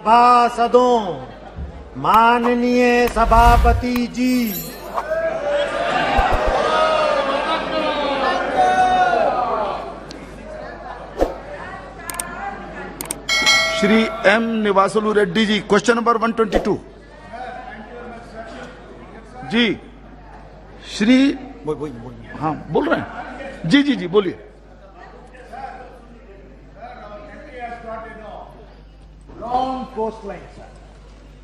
सभासदों, माननीय सभापति जी, Shri M निवासलू Reddy ji, question number 122 जी। श्री हाँ बोल रहे हैं जी जी जी बोलिए। Long coastline, sir.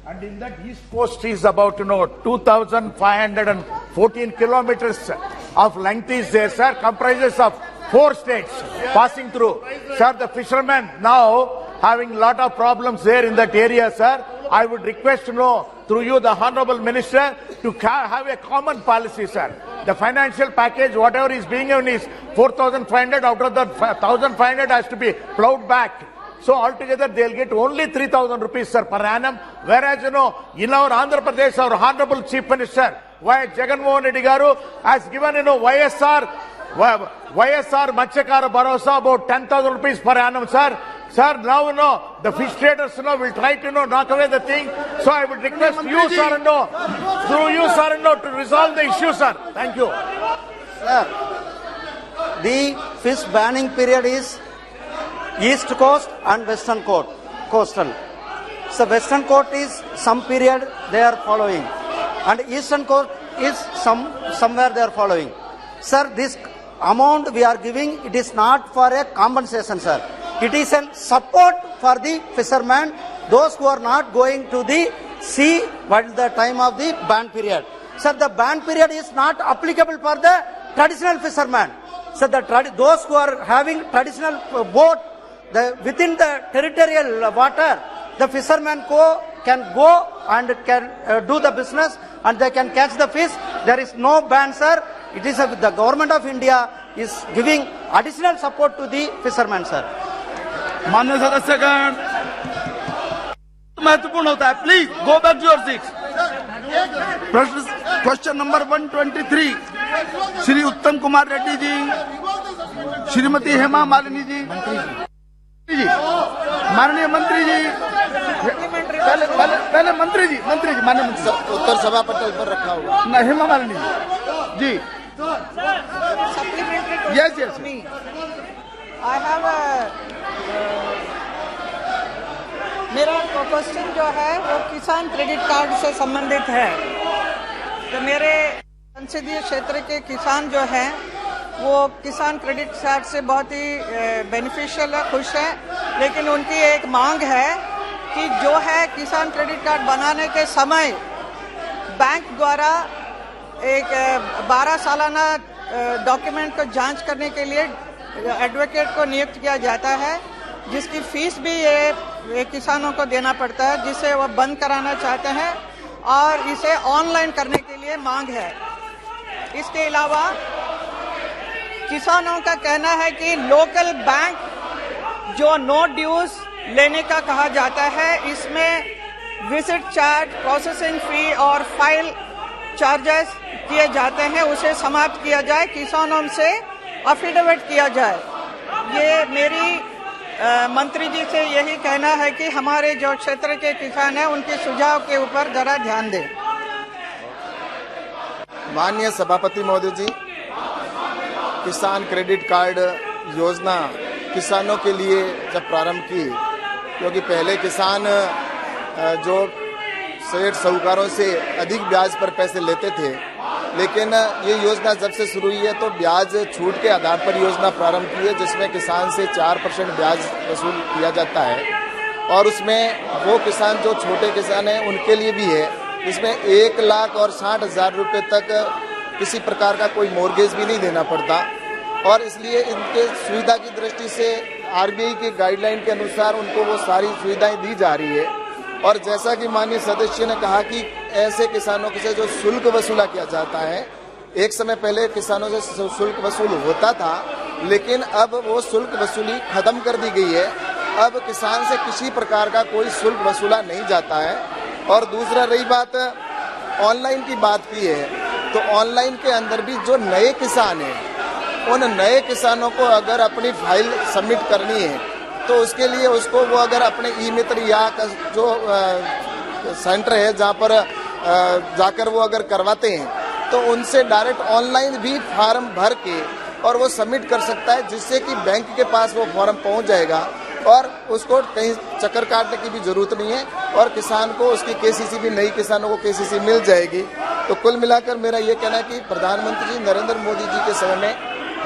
And in that east coast is about 2,514 kilometers of length is there, sir. Comprises of 4 states passing through. Sir, the fishermen now having lot of problems there in that area, sir. I would request through you, the Honorable Minister, to have a common policy, sir. The financial package, whatever is being given is 4,500. Out of that, 1,500 has to be plowed back. So altogether they'll get only 3,000 rupees, sir, per annum. Whereas, in our Andhra Pradesh, our Honorable Chief Minister, Jagan Mohan Reddy Garu, has given, YSR Matchakara Bharosa about 10,000 rupees per annum, sir. Sir, now, the fish traders, will try to, knock away the thing. So I would request you, sir, through you, sir, to resolve the issue, sir. Thank you. Sir, the fish banning period is East Coast and Western Coastal. So Western Coast is some period they are following, and Eastern Coast is somewhere they are following. Sir, this amount we are giving, it is not for a compensation, sir. It is a support for the fishermen, those who are not going to the sea while the time of the ban period. Sir, the ban period is not applicable for the traditional fishermen. So those who are having traditional boat, within the territorial water, the fishermen can go and can do the business and they can catch the fish. There is no ban, sir. It is the government of India is giving additional support to the fishermen, sir. माननीय सदस्यगण, महत्वपूर्ण होता है, please go back to your seats. प्रश्न question number 123 Shri Uttam Kumar Reddy ji, Shrimati Hema Malini ji, माननीय मंत्री जी, पहले मंत्री जी, माननीय मंत्री, उत्तर सभापति पर रखा हुआ ना, Hema Malini ji. Yes yes I have मेरा क्वेश्चन जो है वो किसान क्रेडिट कार्ड से संबंधित है। तो मेरे संसदीय क्षेत्र के किसान जो हैं वो किसान क्रेडिट कार्ड से बहुत ही बेनिफिशियल है, खुश है, लेकिन उनकी एक मांग है कि जो है किसान क्रेडिट कार्ड बनाने के समय बैंक द्वारा एक 12 सालाना डॉक्यूमेंट को जांच करने के लिए एडवोकेट को नियुक्त किया जाता है, जिसकी फीस भी ये किसानों को देना पड़ता है, जिसे वह बंद कराना चाहते हैं और इसे ऑनलाइन करने के लिए मांग है। इसके अलावा किसानों का कहना है कि लोकल बैंक जो नो ड्यूज लेने का कहा जाता है, इसमें विजिट चार्ज, प्रोसेसिंग फी और फाइल चार्जेस किए जाते हैं, उसे समाप्त किया जाए, किसानों से अफिडेविट किया जाए। ये मेरी मंत्री जी से यही कहना है कि हमारे जो क्षेत्र के किसान हैं उनके सुझाव के ऊपर जरा ध्यान दें। माननीय सभापति महोदय जी, किसान क्रेडिट कार्ड योजना किसानों के लिए जब प्रारंभ की, क्योंकि पहले किसान जो सेठ साहूकारों से अधिक ब्याज पर पैसे लेते थे, लेकिन ये योजना जब से शुरू हुई है तो ब्याज छूट के आधार पर योजना प्रारंभ की है, जिसमें किसान से 4% ब्याज वसूल किया जाता है और उसमें वो किसान जो छोटे किसान हैं उनके लिए भी है, जिसमें 1,60,000 रुपये तक किसी प्रकार का कोई मॉर्गेज भी नहीं देना पड़ता और इसलिए इनके सुविधा की दृष्टि से आरबीआई के गाइडलाइन के अनुसार उनको वो सारी सुविधाएं दी जा रही है। और जैसा कि माननीय सदस्य ने कहा कि ऐसे किसानों से जो शुल्क वसूला किया जाता है, एक समय पहले किसानों से शुल्क वसूल होता था, लेकिन अब वो शुल्क वसूली खत्म कर दी गई है। अब किसान से किसी प्रकार का कोई शुल्क वसूला नहीं जाता है। और दूसरा रही बात ऑनलाइन की बात की है, तो ऑनलाइन के अंदर भी जो नए किसान हैं, उन नए किसानों को अगर अपनी फाइल सबमिट करनी है तो उसके लिए उसको वो अगर अपने ई मित्र या जो सेंटर है जहाँ पर जाकर वो अगर करवाते हैं तो उनसे डायरेक्ट ऑनलाइन भी फॉर्म भर के और वो सबमिट कर सकता है, जिससे कि बैंक के पास वो फॉर्म पहुंच जाएगा और उसको कहीं चक्कर काटने की भी जरूरत नहीं है और किसान को उसकी केसीसी भी नई किसानों को केसीसी मिल जाएगी। तो कुल मिलाकर मेरा ये कहना है कि प्रधानमंत्री जी नरेंद्र मोदी जी के समय में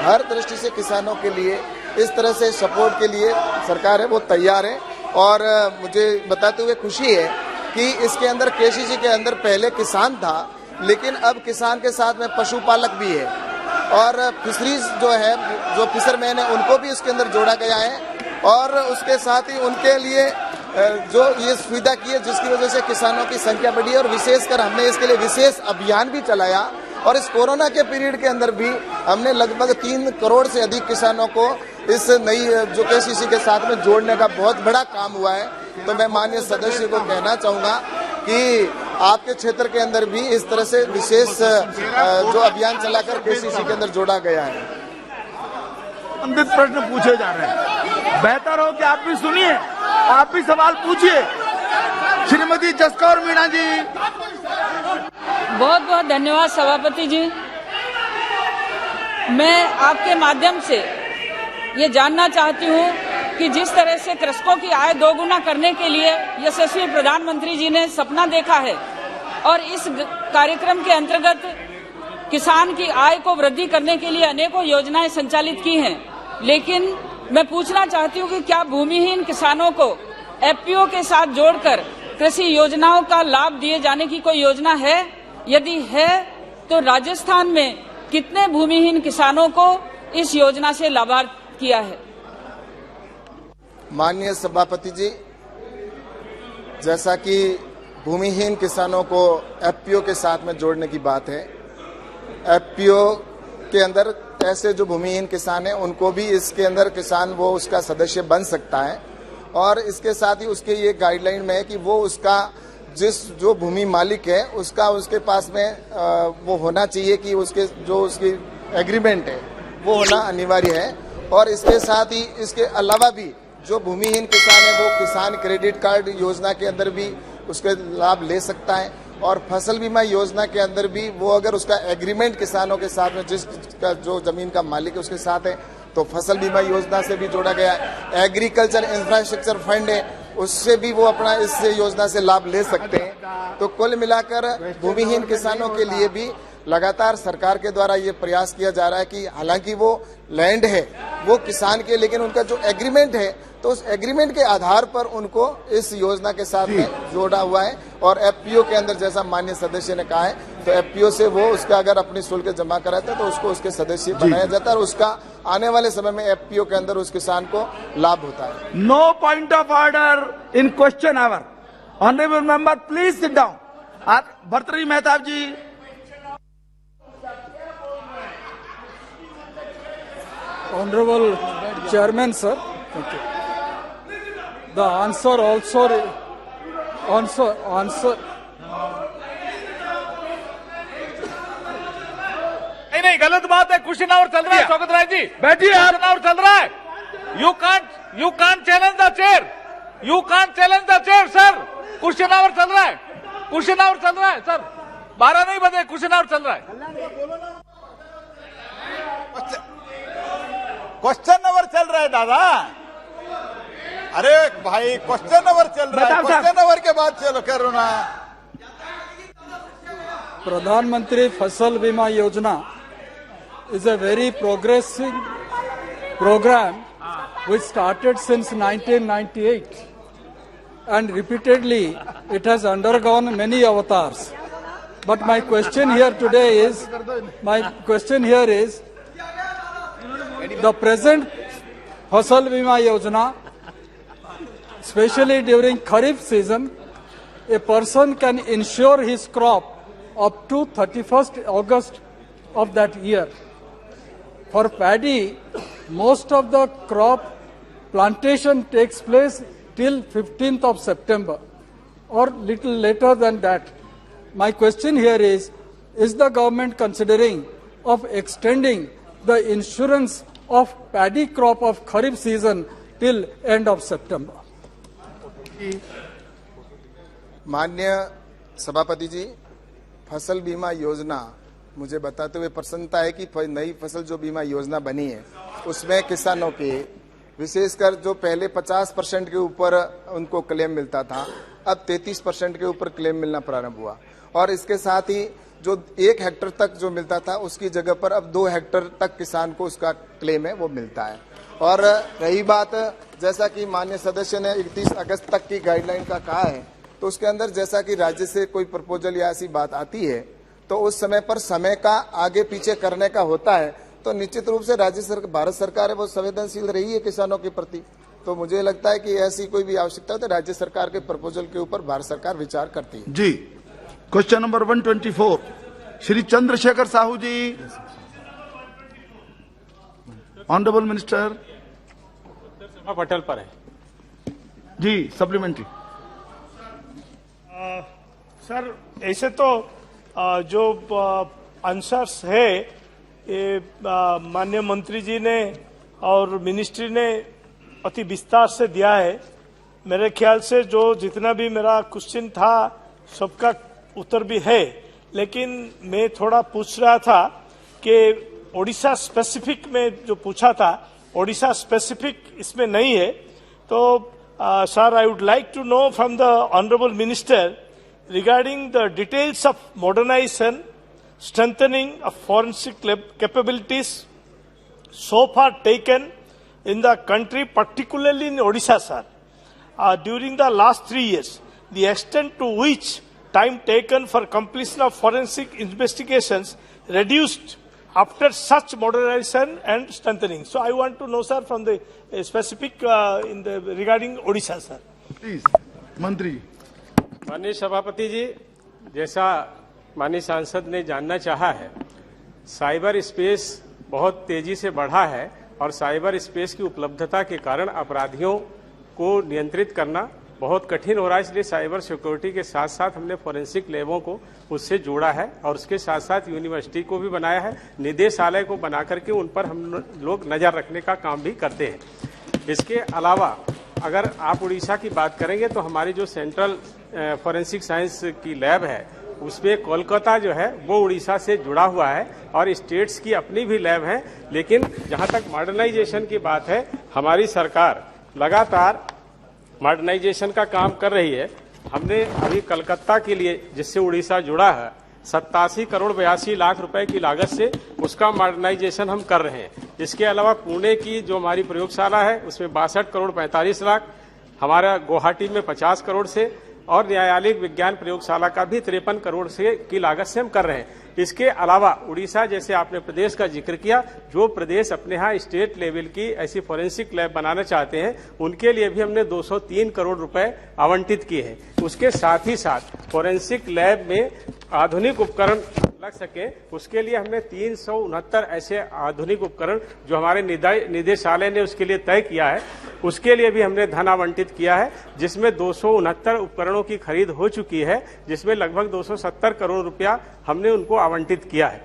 हर दृष्टि से किसानों के लिए इस तरह से सपोर्ट के लिए सरकार है वो तैयार है। और मुझे बताते हुए खुशी है कि इसके अंदर केसीसी के अंदर पहले किसान था, लेकिन अब किसान के साथ में पशुपालक भी है और फिशरीज जो है, जो फिशरमैन है, उनको भी इसके अंदर जोड़ा गया है और उसके साथ ही उनके लिए जो ये सुविधा की है, जिसकी वजह से किसानों की संख्या बढ़ी है और विशेषकर हमने इसके लिए विशेष अभियान भी चलाया और इस कोरोना के पीरियड के अंदर भी हमने लगभग 3 करोड़ से अधिक किसानों को इस नई जो केसीसी के साथ में जोड़ने का बहुत बड़ा काम हुआ है। तो मैं माननीय सदस्य को कहना चाहूंगा कि आपके क्षेत्र के अंदर भी इस तरह से विशेष जो अभियान चलाकर केसीसी के अंदर जोड़ा गया है। संबंधित प्रश्न पूछे जा रहे हैं, बेहतर हो कि आप भी सुनिए, आप भी सवाल पूछिए। श्रीमती जसकौर मीणा जी। बहुत बहुत धन्यवाद सभापति जी। मैं आपके माध्यम से ये जानना चाहती हूँ कि जिस तरह से कृषकों की आय दोगुना करने के लिए यशस्वी प्रधानमंत्री जी ने सपना देखा है और इस कार्यक्रम के अंतर्गत किसान की आय को वृद्धि करने के लिए अनेकों योजनाएं संचालित की हैं, लेकिन मैं पूछना चाहती हूँ कि क्या भूमिहीन किसानों को एफपीओ के साथ जोड़कर कृषि योजनाओं का लाभ दिए जाने की कोई योजना है? यदि है तो राजस्थान में कितने भूमिहीन किसानों को इस योजना से लाभान्वित किया है? माननीय सभापति जी, जैसा कि भूमिहीन किसानों को एफपीओ के साथ में जोड़ने की बात है, एफपीओ के अंदर ऐसे जो भूमिहीन किसान हैं उनको भी इसके अंदर किसान वो उसका सदस्य बन सकता है और इसके साथ ही उसके ये गाइडलाइन में है कि वो उसका जो भूमि मालिक है उसका उसके पास में वो होना चाहिए कि उसके जो उसकी एग्रीमेंट है वो होना अनिवार्य है। और इसके साथ ही इसके अलावा भी जो भूमिहीन किसान है वो किसान क्रेडिट कार्ड योजना के अंदर भी उसके लाभ ले सकता है और फसल बीमा योजना के अंदर भी वो अगर उसका एग्रीमेंट किसानों के साथ में जिसका जो जमीन का मालिक है उसके साथ है तो फसल बीमा योजना से भी जोड़ा गया है। एग्रीकल्चर इंफ्रास्ट्रक्चर फंड है उससे भी वो अपना इस योजना से लाभ ले सकते हैं। तो कुल मिलाकर भूमिहीन किसानों के लिए भी लगातार सरकार के द्वारा ये प्रयास किया जा रहा है कि हालांकि वो लैंड है वो किसान के, लेकिन उनका जो एग्रीमेंट है तो उस एग्रीमेंट के आधार पर उनको इस योजना के साथ में जोड़ा हुआ है। और एफपीओ के अंदर जैसा माननीय सदस्य ने कहा है तो एफपीओ से वो उसका अगर अपनी शुल्क जमा कराता है तो उसको उसके सदस्य बनाया जाता है और उसका आने वाले समय में एफपीओ के अंदर उस किसान को लाभ होता है। No point of order in question hour. Honourable member please sit down. Bhartruhari Mahtab ji. Honorable Chairman, sir, thank you. The answer also नहीं गलत बात है। क्वेश्चन आवर चल रहा है शौकत राय जी, बैठिए। क्वेश्चन आवर चल रहा है। You can't challenge the chair, you can't challenge the chair sir. Question hour चल रहा है, क्वेश्चन आवर चल रहा है सर। 12 नहीं बजे, क्वेश्चन आवर चल रहा है। क्वेश्चन अवर चल रहा है दादा। अरे भाई क्वेश्चन अवर चल रहा है, क्वेश्चन अवर के बाद चलो करो ना। प्रधानमंत्री फसल बीमा योजना is a very progressive program which started since 1998 and repeatedly it has undergone many avatars. But my question here today is, the present Fasal Bima Yojana, especially during Kharif season, a person can insure his crop up to 31st August of that year. For paddy, most of the crop plantation takes place till 15th of September or little later than that. My question here is the government considering of extending the insurance of paddy crop of Kharif season till end of September. माननीय सभापति जी, फसल बीमा योजना मुझे बताते हुए प्रसन्नता है कि नई फसल जो बीमा योजना बनी है उसमें किसानों के विशेषकर जो पहले 50% के ऊपर उनको क्लेम मिलता था, अब 33% के ऊपर क्लेम मिलना प्रारंभ हुआ। और इसके साथ ही जो 1 हेक्टेयर तक जो मिलता था उसकी जगह पर अब 2 हेक्टेयर तक किसान को उसका क्लेम है वो मिलता है। और रही बात, जैसा कि माननीय सदस्य ने 31 अगस्त तक की गाइडलाइन का कहा है, तो उसके अंदर जैसा कि राज्य से कोई प्रपोजल या ऐसी बात आती है तो उस समय पर समय का आगे पीछे करने का होता है, तो निश्चित रूप से भारत सरकार है वो संवेदनशील रही है किसानों के प्रति। तो मुझे लगता है कि ऐसी कोई भी आवश्यकता हो तो राज्य सरकार के प्रपोजल के ऊपर भारत सरकार विचार करती है। जी, क्वेश्चन नंबर 124 श्री चंद्रशेखर साहू जी। ऑनरेबल मिनिस्टर पटल पर है जी, सप्लीमेंट्री। सर, ऐसे तो जो आंसर्स है ये माननीय मंत्री जी ने और मिनिस्ट्री ने अति विस्तार से दिया है। मेरे ख्याल से जो जितना भी मेरा क्वेश्चन था सबका उत्तर भी है, लेकिन मैं थोड़ा पूछ रहा था कि ओडिशा स्पेसिफिक में जो पूछा था, ओडिशा स्पेसिफिक इसमें नहीं है। तो sir, I would like to know from the honourable minister regarding the details of modernization, strengthening of forensic capabilities so far taken in the country, particularly in Odisha, sir. During the last 3 years, the extent to which time taken for completion of forensic investigations reduced after such modernization and strengthening. So I want to know, sir, from the specific regarding Odisha, sir. Please, मंत्री। माननीय सभापति जी, जैसा माननीय सांसद ने जानना चाहा है, साइबर स्पेस बहुत तेजी से बढ़ा है और साइबर स्पेस की उपलब्धता के कारण अपराधियों को नियंत्रित करना बहुत कठिन हो रहा है। इसलिए साइबर सिक्योरिटी के साथ साथ हमने फोरेंसिक लैबों को उससे जोड़ा है और उसके साथ साथ यूनिवर्सिटी को भी बनाया है, निदेशालय को बना करके उन पर हम लोग नजर रखने का काम भी करते हैं। इसके अलावा अगर आप उड़ीसा की बात करेंगे तो हमारी जो सेंट्रल फोरेंसिक साइंस की लैब है उसमें कोलकाता जो है वो उड़ीसा से जुड़ा हुआ है और स्टेट्स की अपनी भी लैब है। लेकिन जहां तक मॉडर्नाइजेशन की बात है, हमारी सरकार लगातार मॉडर्नाइजेशन का काम कर रही है। हमने अभी कलकत्ता के लिए, जिससे उड़ीसा जुड़ा है, 87 करोड़ 82 लाख रुपए की लागत से उसका मॉडर्नाइजेशन हम कर रहे हैं। इसके अलावा पुणे की जो हमारी प्रयोगशाला है उसमें 62 करोड़ 45 लाख, हमारा गुवाहाटी में 50 करोड़ से और न्यायालयिक विज्ञान प्रयोगशाला का भी 53 करोड़ से की लागत से हम कर रहे हैं। इसके अलावा उड़ीसा, जैसे आपने प्रदेश का जिक्र किया, जो प्रदेश अपने यहाँ स्टेट लेवल की ऐसी फोरेंसिक लैब बनाना चाहते हैं उनके लिए भी हमने 203 करोड़ रुपए आवंटित किए हैं। उसके साथ ही साथ फोरेंसिक लैब में आधुनिक उपकरण लग सके उसके लिए हमने 369 ऐसे आधुनिक उपकरण जो हमारे निदेशालय ने उसके लिए तय किया है उसके लिए भी हमने धन आवंटित किया है, जिसमें 269 उपकरणों की खरीद हो चुकी है, जिसमें लगभग 270 करोड़ रुपया हमने उनको आवंटित किया है।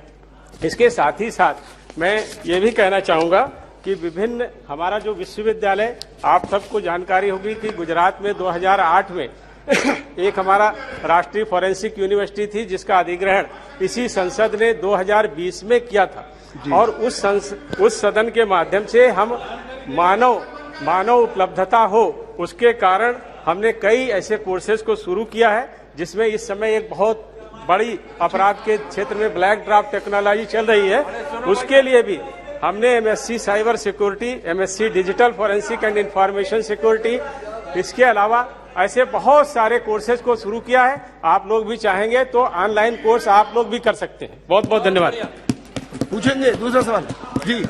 इसके साथ ही साथ मैं ये भी कहना चाहूंगा कि विभिन्न हमारा जो विश्वविद्यालय, आप सबको जानकारी होगी कि गुजरात में 2008 में एक हमारा राष्ट्रीय फोरेंसिक यूनिवर्सिटी थी जिसका अधिग्रहण इसी संसद ने 2020 में किया था और उस सदन के माध्यम से हम मानव उपलब्धता हो उसके कारण हमने कई ऐसे कोर्सेज को शुरू किया है, जिसमें इस समय एक बहुत बड़ी अपराध के क्षेत्र में ब्लैक ड्राफ्ट टेक्नोलॉजी चल रही है। उसके लिए भी हमने MSc cyber security, MSc digital forensic and information security, इसके अलावा ऐसे बहुत सारे कोर्सेज को शुरू किया है। आप लोग भी चाहेंगे तो ऑनलाइन कोर्स आप लोग भी कर सकते हैं। बहुत बहुत धन्यवाद। पूछेंगे दूसरा सवाल जी,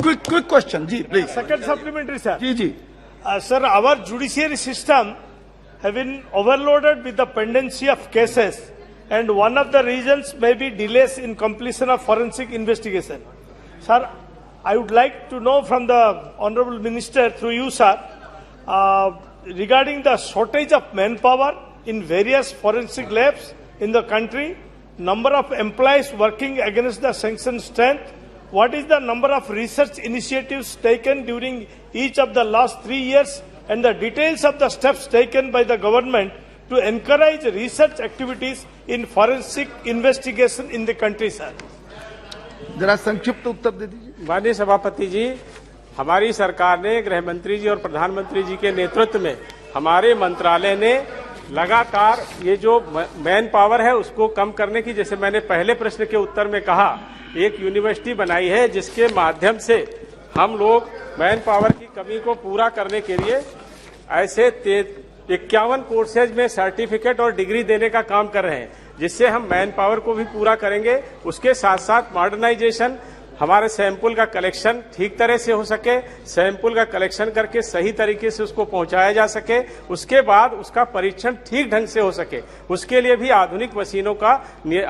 क्विक क्वेश्चन जी, प्लीज। Second supplementary, sir. जी Sir, our judiciary system have been overloaded with the pendency of cases, and one of the reasons may be delays in completion of forensic investigation. Sir, I would like to know from the Honorable Minister through you, sir, regarding the shortage of manpower in various forensic labs in the country, number of employees working against the sanctioned strength, what is the number of research initiatives taken during each of the last 3 years and the details of the steps taken by the government to encourage research activities in forensic investigation in the country, sir? जरा संक्षिप्त उत्तर दे दीजिए। माननीय सभापति जी, हमारी सरकार ने गृह मंत्री जी और प्रधानमंत्री जी के नेतृत्व में हमारे मंत्रालय ने लगातार ये जो मैन पावर है उसको कम करने की, जैसे मैंने पहले प्रश्न के उत्तर में कहा, एक यूनिवर्सिटी बनाई है जिसके माध्यम से हम लोग मैन पावर की कमी को पूरा करने के लिए ऐसे 51 कोर्सेज में सर्टिफिकेट और डिग्री देने का काम कर रहे हैं, जिससे हम मैन पावर को भी पूरा करेंगे। उसके साथ साथ मॉडर्नाइजेशन, हमारे सैंपल का कलेक्शन ठीक तरह से हो सके, सैंपल का कलेक्शन करके सही तरीके से उसको पहुंचाया जा सके, उसके बाद उसका परीक्षण ठीक ढंग से हो सके, उसके लिए भी आधुनिक मशीनों का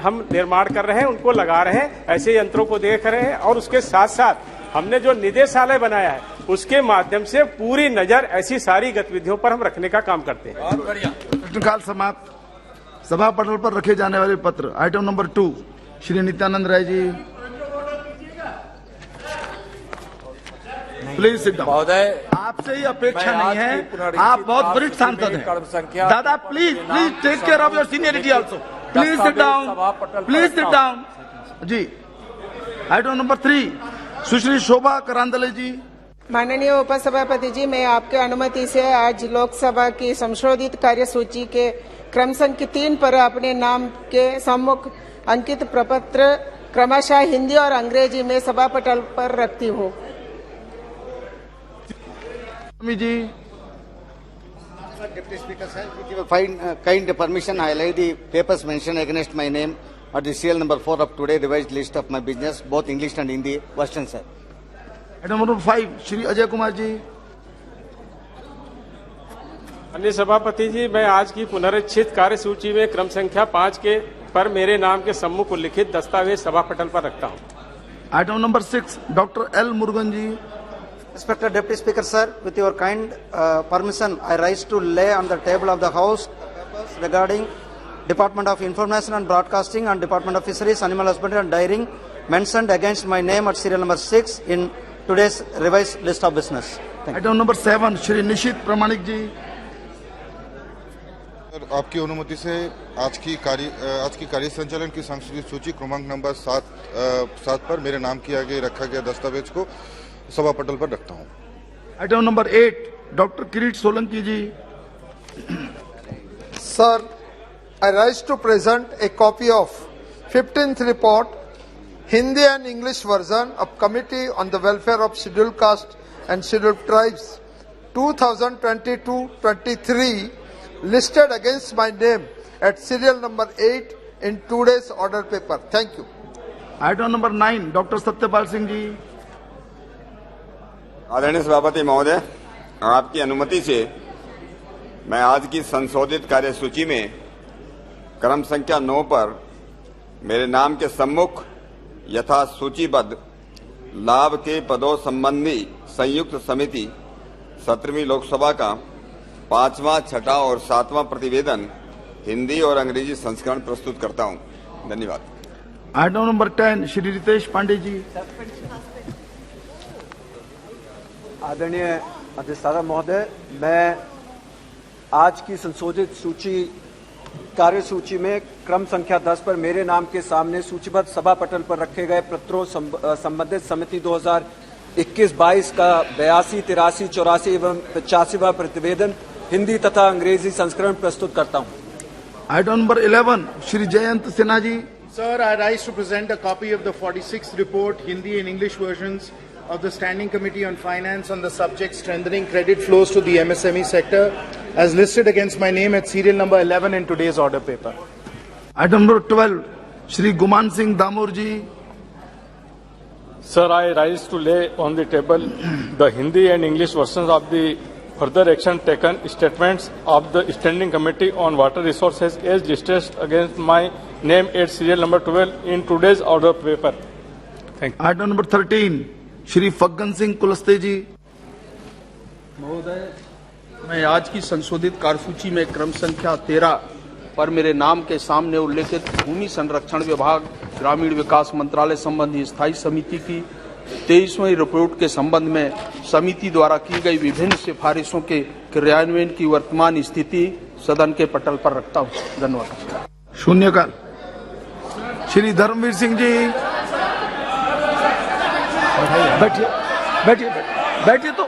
हम निर्माण कर रहे हैं, उनको लगा रहे हैं, ऐसे यंत्रों को देख रहे हैं। और उसके साथ साथ हमने जो निदेशालय बनाया है उसके माध्यम से पूरी नजर ऐसी सारी गतिविधियों पर हम रखने का काम करते हैं। प्रश्नकाल समाप्त। सभा पटल पर रखे जाने वाले पत्र item number 2, Shri Nityanand Rai ji, please sit down. महोदय, आपसे ही अपेक्षा नहीं है, आप बहुत वरिष्ठ सांसद हैं। दादा please take care of your seniority also. Please sit down, please sit down जी। Item number 3, Sushri Shobha Karandlaje ji. माननीय उपसभापति जी, मैं आपके अनुमति से आज लोकसभा की संशोधित कार्यसूची के क्रम संख्या 3 पर अपने नाम के सम्मुख अंकित प्रपत्र क्रमशः हिंदी और अंग्रेजी में सभा पटल पर रखती हूँ। जी। Deputy Speaker, sir, with your kind permission, I lay the papers mentioned against my name at the serial number 4 of today revised list of my business, both English and Hindi version, sir. Item number 5, Shri Ajay Kumar ji. अन्य सभापति जी, मैं आज की पुनरीक्षित कार्यसूची में क्रम संख्या 5 के पर मेरे नाम के सम्मुख उल्लिखित दस्तावेज सभा पटल पर रखता हूँ। Item number 6, doctor L Murugan ji. Respected Deputy Speaker, sir, with your kind permission, I rise to lay on the table of the House regarding Department of Information and Broadcasting and Department of Fisheries, Animal Husbandry and Dairying mentioned against my name at serial number 6 in today's revised list of business. Item number 7, Shri Nisith Pramanik ji. आपकी अनुमति से आज की कार्य संचालन की सांस्कृतिक सूची क्रमांक नंबर 7 पर मेरे नाम के आगे रखा गया दस्तावेज को सभा पटल पर रखता हूं। Item number 8, doctor Kirit Solanki ji. Sir, I rise to present a copy of 15th report, Hindi and English version of Committee on the Welfare of Scheduled Caste and Scheduled Tribes 2022-23 listed against my name at serial number 8 in today's order paper. Thank you. Item number 9, doctor Satyapal Singh ji. आदरणीय सभापति महोदय, आपकी अनुमति से मैं आज की संशोधित कार्यसूची में क्रम संख्या 9 पर मेरे नाम के सम्मुख यथा सूचीबद्ध लाभ के पदों संबंधी संयुक्त समिति 17वीं लोकसभा का 5वां, 6वां और 7वां प्रतिवेदन हिंदी और अंग्रेजी संस्करण प्रस्तुत करता हूं। धन्यवाद। Item number 10, Shri Ritesh Pandey ji. आदरणीय अधिष्ठाता महोदय, मैं आज की संशोधित कार्यसूची में क्रम संख्या 10 पर मेरे नाम के सामने सूचीबद्ध सभा पटल पर रखे गए पत्रों संबंधित समिति 2021-22 का 82, 83, 84 एवं 85वां प्रतिवेदन हिंदी तथा अंग्रेजी संस्करण प्रस्तुत करता हूं। Item number 11, Shri Jayant Sinha ji. Sir, I rise to present a copy of the 46th report, Hindi and English versions of the Standing Committee on Finance on the subject strengthening credit flows to the MSME sector as listed against my name at serial number 11 in today's order paper. Item number 12, Shri Guman Singh Damur ji. Sir, I rise to lay on the table the Hindi and English versions of the further action taken statements of the Standing Committee on Water Resources as listed against my name at serial number 12 in today's order paper. Thank you. Item number 13, Shri Faggan Singh Kulaste ji. महोदय, मैं आज की संशोधित कार्यसूची में क्रम संख्या 13 पर मेरे नाम के सामने उल्लेखित भूमि संरक्षण विभाग ग्रामीण विकास मंत्रालय संबंधी स्थायी समिति की 23वीं रिपोर्ट के संबंध में समिति द्वारा की गई विभिन्न सिफारिशों के क्रियान्वयन की वर्तमान स्थिति सदन के पटल पर रखता हूँ। धन्यवाद। शून्यकाल। श्री धर्मवीर सिंह जी बैठिए बैठिए बैठिए तो